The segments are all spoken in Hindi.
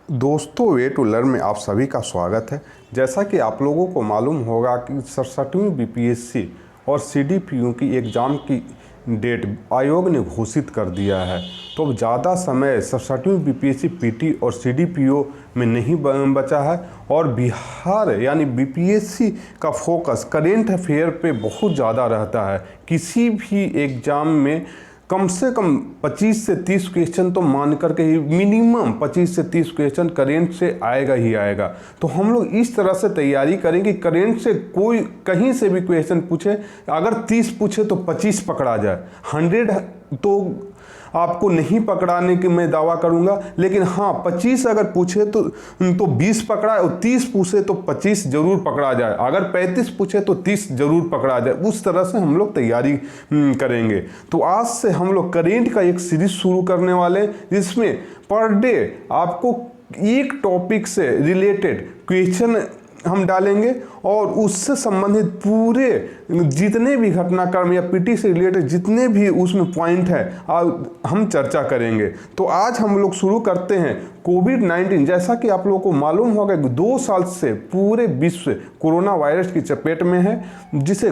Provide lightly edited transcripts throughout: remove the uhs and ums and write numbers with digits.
दोस्तों, वे टू लर्न में आप सभी का स्वागत है। जैसा कि आप लोगों को मालूम होगा कि 67वीं बीपीएससी और सीडीपीओ की एग्ज़ाम की डेट आयोग ने घोषित कर दिया है। तो अब ज़्यादा समय 67वीं बीपीएससी पीटी और सीडीपीओ में नहीं बचा है और बिहार यानी बीपीएससी का फोकस करेंट अफेयर पे बहुत ज़्यादा रहता है। किसी भी एग्ज़ाम में कम से कम 25 से 30 क्वेश्चन तो मान करके ही मिनिमम 25 से 30 क्वेश्चन करेंट से आएगा ही आएगा। तो हम लोग इस तरह से तैयारी करेंगे, करेंट से कोई कहीं से भी क्वेश्चन पूछे, अगर 30 पूछे तो 25 पकड़ा जाए। 100 तो आपको नहीं पकड़ाने की मैं दावा करूंगा, लेकिन हाँ 25 अगर पूछे तो 20 पकड़ा और 30 पूछे तो 25 जरूर पकड़ा जाए। अगर 35 पूछे तो 30 जरूर पकड़ा जाए। उस तरह से हम लोग तैयारी करेंगे। तो आज से हम लोग करेंट का एक सीरीज शुरू करने वाले हैं, जिसमें पर डे आपको एक टॉपिक से रिलेटेड क्वेश्चन हम डालेंगे और उससे संबंधित पूरे जितने भी घटनाक्रम या पीटी से रिलेटेड जितने भी उसमें पॉइंट है हम चर्चा करेंगे। तो आज हम लोग शुरू करते हैं कोविड-19। जैसा कि आप लोगों को मालूम होगा कि 2 साल से पूरे विश्व कोरोना वायरस की चपेट में है, जिसे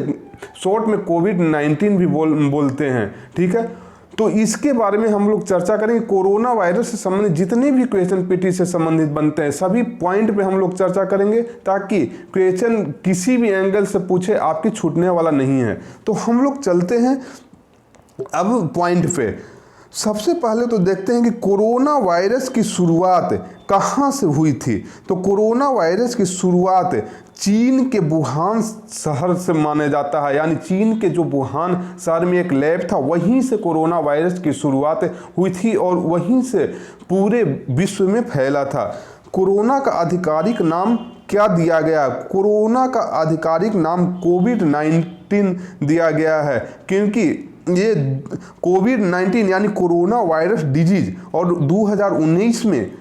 शॉर्ट में कोविड-19 भी बोलते हैं। ठीक है, तो इसके बारे में हम लोग चर्चा करेंगे। कोरोना वायरस से संबंधित जितने भी क्वेश्चन पीटी से संबंधित बनते हैं सभी पॉइंट पे हम लोग चर्चा करेंगे, ताकि क्वेश्चन किसी भी एंगल से पूछे आपकी छूटने वाला नहीं है। तो हम लोग चलते हैं अब पॉइंट पे। सबसे पहले तो देखते हैं कि कोरोना वायरस की शुरुआत कहाँ से हुई थी। तो कोरोना वायरस की शुरुआत चीन के वुहान शहर से माना जाता है, यानी चीन के जो वुहान शहर में एक लैब था, वहीं से कोरोना वायरस की शुरुआत हुई थी और वहीं से पूरे विश्व में फैला था। कोरोना का आधिकारिक नाम क्या दिया गया? कोरोना का आधिकारिक नाम कोविड-19 दिया गया है, क्योंकि ये कोविड-19 यानी कोरोना वायरस डिजीज और 2019 में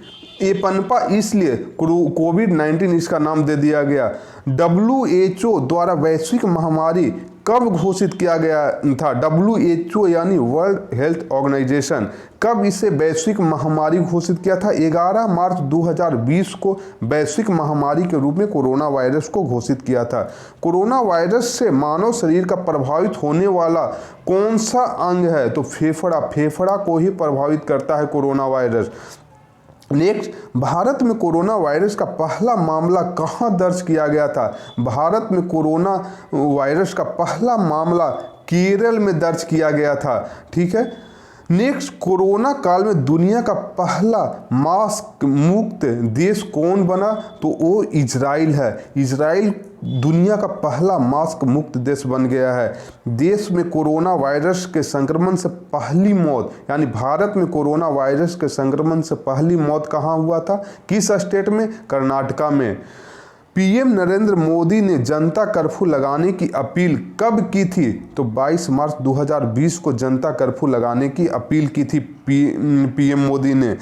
ये पनपा, इसलिए कोविड-19 इसका नाम दे दिया गया। WHO द्वारा वैश्विक महामारी कब घोषित किया गया था? WHO यानी वर्ल्ड हेल्थ ऑर्गेनाइजेशन कब इसे वैश्विक महामारी घोषित किया था? 11 मार्च 2020 को वैश्विक महामारी के रूप में कोरोना वायरस को घोषित किया था। कोरोना वायरस से मानव शरीर का प्रभावित होने वाला कौन सा अंग है? तो फेफड़ा को ही प्रभावित करता है कोरोना वायरस। नेक्स्ट, भारत में कोरोना वायरस का पहला मामला कहाँ दर्ज किया गया था? भारत में कोरोना वायरस का पहला मामला केरल में दर्ज किया गया था। ठीक है। नेक्स्ट, कोरोना काल में दुनिया का पहला मास्क मुक्त देश कौन बना? तो वो इजराइल है। इजराइल दुनिया का पहला मास्क मुक्त देश बन गया है। देश में कोरोना वायरस के संक्रमण से पहली मौत, यानी भारत में कोरोना वायरस के संक्रमण से पहली मौत कहाँ हुआ था? किस स्टेट में? कर्नाटका में। पीएम नरेंद्र मोदी ने जनता कर्फ्यू लगाने की अपील कब की थी? तो 22 मार्च 2020 को जनता कर्फ्यू लगाने की अपील की थी पीएम मोदी ने।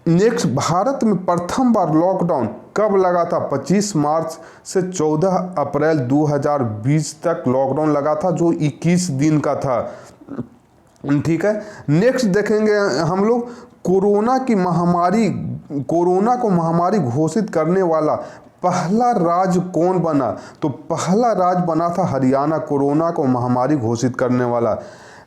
नेक्स्ट, भारत में प्रथम बार लॉकडाउन कब लगा था? 25 मार्च से 14 अप्रैल 2020 तक लॉकडाउन लगा था, जो 21 दिन का था। ठीक है। नेक्स्ट देखेंगे हम लोग कोरोना को महामारी घोषित करने वाला पहला राज्य कौन बना? तो पहला राज्य बना था हरियाणा, कोरोना को महामारी घोषित करने वाला।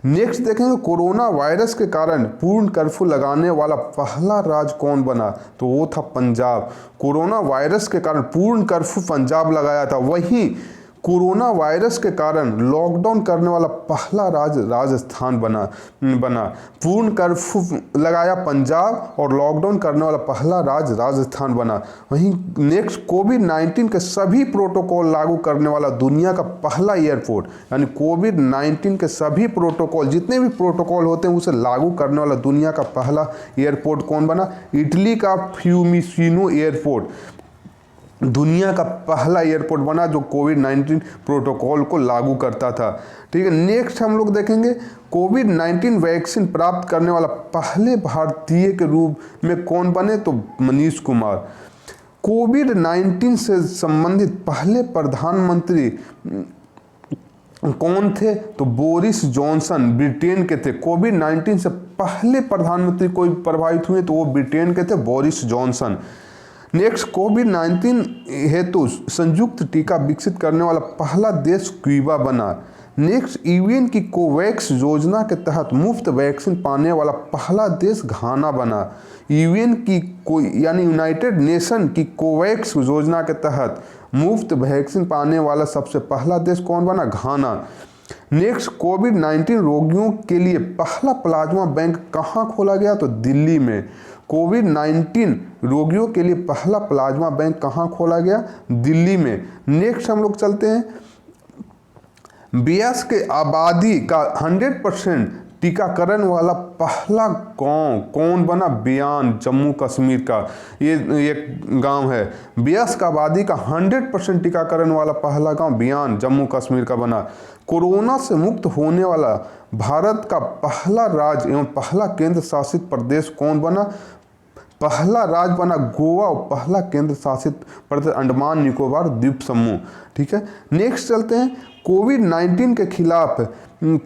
नेक्स्ट देखेंगे कोरोना वायरस के कारण पूर्ण कर्फ्यू लगाने वाला पहला राज्य कौन बना? तो वो था पंजाब। कोरोना वायरस के कारण पूर्ण कर्फ्यू पंजाब लगाया था। वहीं कोरोना वायरस के कारण लॉकडाउन करने वाला पहला राज्य राजस्थान बना। पूर्ण कर्फ्यू लगाया पंजाब और लॉकडाउन करने वाला पहला राज्य राजस्थान बना। वहीं नेक्स्ट, कोविड-19 के सभी प्रोटोकॉल लागू करने वाला दुनिया का पहला एयरपोर्ट, यानी कोविड-19 के सभी प्रोटोकॉल जितने भी प्रोटोकॉल होते हैं उसे लागू करने वाला दुनिया का पहला एयरपोर्ट कौन बना? इटली का फ्यूमिसिनो एयरपोर्ट दुनिया का पहला एयरपोर्ट बना, जो कोविड-19 प्रोटोकॉल को लागू करता था। ठीक है। नेक्स्ट हम लोग देखेंगे कोविड-19 वैक्सीन प्राप्त करने वाला पहले भारतीय के रूप में कौन बने? तो मनीष कुमार। कोविड-19 से संबंधित पहले प्रधानमंत्री कौन थे? तो बोरिस जॉनसन ब्रिटेन के थे। कोविड-19 से पहले प्रधानमंत्री कोई प्रभावित हुए तो वो ब्रिटेन के थे, बोरिस जॉनसन। नेक्स्ट, कोविड-19 हेतु संयुक्त टीका विकसित करने वाला पहला देश क्यूबा बना। नेक्स्ट, यूएन की कोवैक्स योजना के तहत मुफ्त वैक्सीन पाने वाला पहला देश घाना बना। यूएन की यानी यूनाइटेड नेशन की कोवैक्स योजना के तहत मुफ्त वैक्सीन पाने वाला सबसे पहला देश कौन बना? घाना। नेक्स्ट, कोविड-19 रोगियों के लिए पहला प्लाज्मा बैंक कहाँ खोला गया? तो दिल्ली में। कोविड-19 रोगियों के लिए पहला प्लाज्मा बैंक कहाँ खोला गया? दिल्ली में। नेक्स्ट हम लोग चलते हैं, बियास के आबादी का 100% टीकाकरण वाला पहला गांव कौन बना? बियान, जम्मू कश्मीर का ये एक गांव है। बियास का आबादी का 100% टीकाकरण वाला पहला गांव बियान, जम्मू कश्मीर का बना। कोरोना से मुक्त होने वाला भारत का पहला राज्य एवं पहला केंद्र शासित प्रदेश कौन बना? पहला राज्य बना गोवा और पहला केंद्र शासित प्रदेश अंडमान निकोबार द्वीप समूह। ठीक है, नेक्स्ट चलते हैं, कोविड-19 के खिलाफ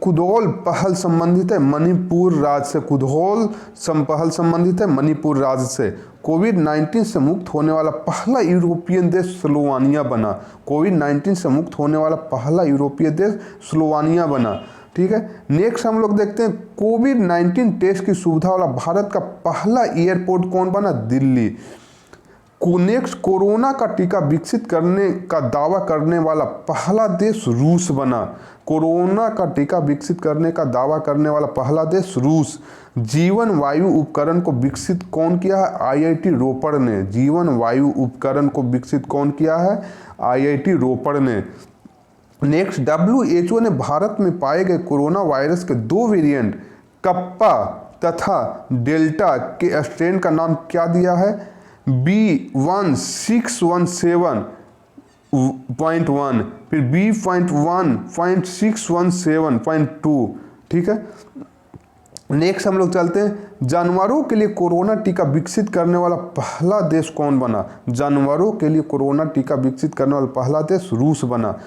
कुदौल पहल संबंधित है मणिपुर राज्य से। कुदौल पहल संबंधित है मणिपुर राज्य से। कोविड-19 से मुक्त होने वाला पहला यूरोपियन देश स्लोवानिया बना। कोविड-19 से मुक्त होने वाला पहला यूरोपीय देश स्लोवानिया बना। ठीक है, नेक्स्ट हम लोग देखते हैं, कोविड-19 टेस्ट की सुविधा वाला भारत का पहला एयरपोर्ट कौन बना? दिल्ली। नेक्स्ट, कोरोना का टीका विकसित करने का दावा करने वाला पहला देश रूस बना। कोरोना का टीका विकसित करने का दावा करने वाला पहला देश रूस। जीवन वायु उपकरण को विकसित कौन किया है? आईआईटी रोपड़ ने। जीवन वायु उपकरण को विकसित कौन किया है? आईआईटी रोपड़ ने। नेक्स्ट, WHO ने भारत में पाए गए कोरोना वायरस के 2 वेरिएंट कप्पा तथा डेल्टा के स्ट्रेन का नाम क्या दिया है? B1617.1 फिर B.1.617.2। ठीक है, नेक्स्ट हम लोग चलते हैं, जानवरों के लिए कोरोना टीका विकसित करने वाला पहला देश कौन बना? जानवरों के लिए कोरोना टीका विकसित करने वाला पहला देश रूस बना।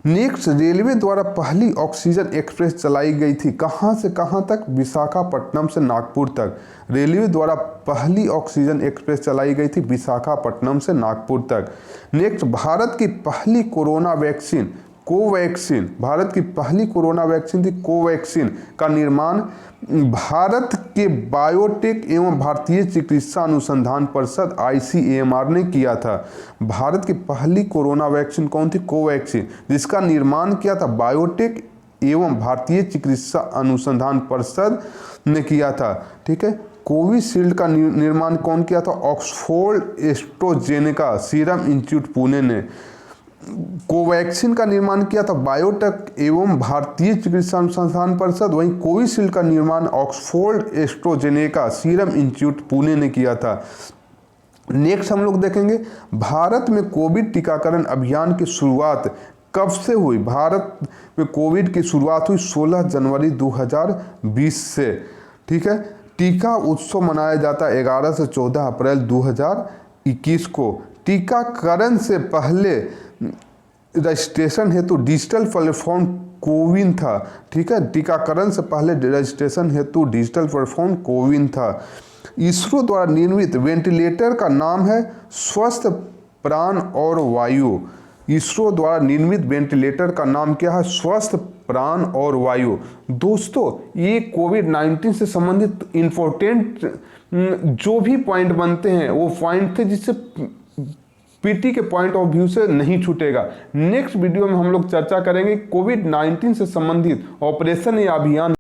नेक्स्ट, रेलवे द्वारा पहली ऑक्सीजन एक्सप्रेस चलाई गई थी कहाँ से कहाँ तक? विशाखापट्टनम से नागपुर तक। रेलवे द्वारा पहली ऑक्सीजन एक्सप्रेस चलाई गई थी विशाखापट्टनम से नागपुर तक। नेक्स्ट, भारत की पहली कोरोना वैक्सीन कोवैक्सीन, भारत की पहली कोरोना वैक्सीन थी कोवैक्सीन का निर्माण भारत के बायोटेक एवं भारतीय चिकित्सा अनुसंधान परिषद ICMR ने किया था। भारत की पहली कोरोना वैक्सीन कौन थी? कोवैक्सीन, जिसका निर्माण किया था बायोटेक एवं भारतीय चिकित्सा अनुसंधान परिषद ने किया था। ठीक है, कोविशील्ड का निर्माण कौन किया था? Oxford AstraZeneca serum institute Pune ने। कोवैक्सीन का निर्माण किया था बायोटेक एवं भारतीय चिकित्सा अनुसंधान परिषद, वहीं कोविशील्ड का निर्माण Oxford AstraZeneca serum institute Pune ने किया था। नेक्स्ट हम लोग देखेंगे, भारत में कोविड टीकाकरण अभियान की शुरुआत कब से हुई? भारत में कोविड की शुरुआत हुई 16 जनवरी 2020 से। ठीक है, टीका उत्सव मनाया जाता है 11 से 14 अप्रैल 2021 को। टीकाकरण से पहले रजिस्ट्रेशन हेतु डिजिटल प्लेटफॉर्म कोविन था। ठीक है, टीकाकरण से पहले रजिस्ट्रेशन हेतु डिजिटल प्लेटफॉर्म कोविन था। इसरो द्वारा निर्मित वेंटिलेटर का नाम है स्वस्थ प्राण और वायु। इसरो द्वारा निर्मित वेंटिलेटर का नाम क्या है? स्वस्थ प्राण और वायु। दोस्तों, ये कोविड-19 से संबंधित इम्पोर्टेंट जो भी पॉइंट बनते हैं वो पॉइंट थे जिससे पीटी के पॉइंट ऑफ व्यू से नहीं छूटेगा। नेक्स्ट वीडियो में हम लोग चर्चा करेंगे कोविड-19 से संबंधित ऑपरेशन या अभियान